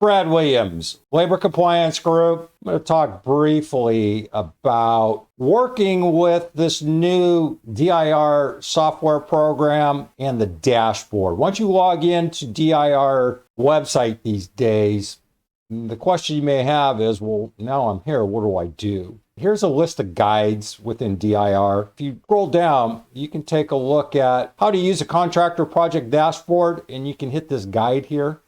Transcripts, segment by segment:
Brad Williams, Labor Compliance Group. I'm going to talk briefly about working with this new DIR software program and the dashboard. Once you log into DIR website these days, the question you may have is, well, now I'm here, what do I do? Here's a list of guides within DIR. If you scroll down, you can take a look at how to use a contractor project dashboard, and you can hit this guide here.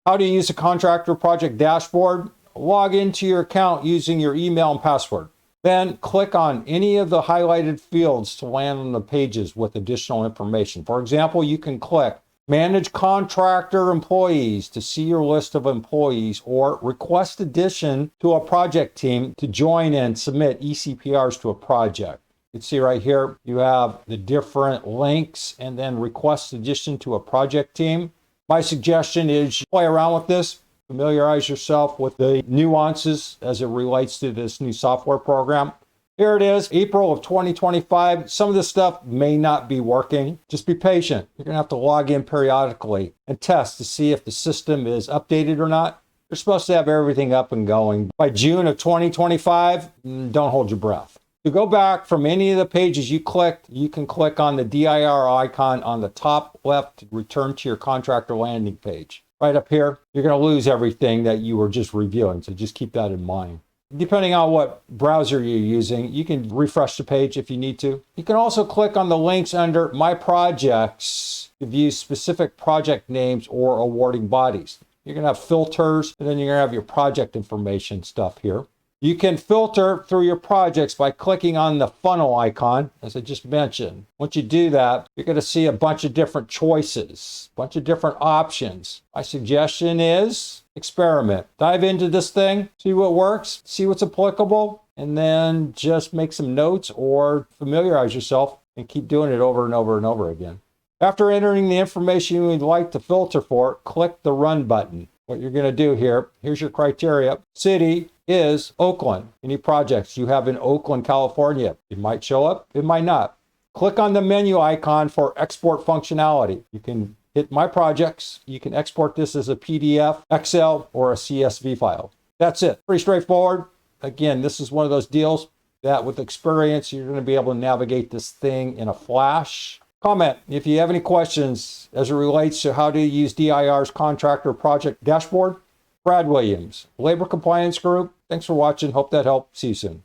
How to use a contractor project dashboard? Log into your account using your email and password. Then click on any of the highlighted fields to land on the pages with additional information. For example, you can click Manage Contractor Employees to see your list of employees, or request addition to a project team to join and submit ECPRs to a project. You can see right here, you have the different links and then request addition to a project team. My suggestion is you play around with this, familiarize yourself with the nuances as it relates to this new software program. Here it is, April of 2025. Some of this stuff may not be working. Just be patient. You're going to have to log in periodically and test to see if the system is updated or not. You're supposed to have everything up and going by June of 2025. Don't hold your breath. To go back from any of the pages you clicked, you can click on the DIR icon on the top left to return to your contractor landing page. Right up here, you're going to lose everything that you were just reviewing, so just keep that in mind. Depending on what browser you're using, you can refresh the page if you need to. You can also click on the links under My Projects to view specific project names or awarding bodies. You're going to have filters, and then you're going to have your project information stuff here. You can filter through your projects by clicking on the funnel icon, as I just mentioned. Once you do that, you're going to see a bunch of different choices, a bunch of different options. My suggestion is experiment. Dive into this thing, see what works, see what's applicable, and then just make some notes or familiarize yourself and keep doing it over and over and over again. After entering the information you would like to filter for, click the Run button. What you're going to do here, here's your criteria. City is Oakland. Any projects you have in Oakland, California, it might show up, it might not. Click on the menu icon for export functionality. You can hit My Projects. You can export this as a PDF, Excel, or a CSV file. That's it. Pretty straightforward. Again, this is one of those deals that with experience, you're going to be able to navigate this thing in a flash. Comment if you have any questions as it relates to how to use DIR's contractor project dashboard. Brad Williams, Labor Compliance Group. Thanks for watching. Hope that helped. See you soon.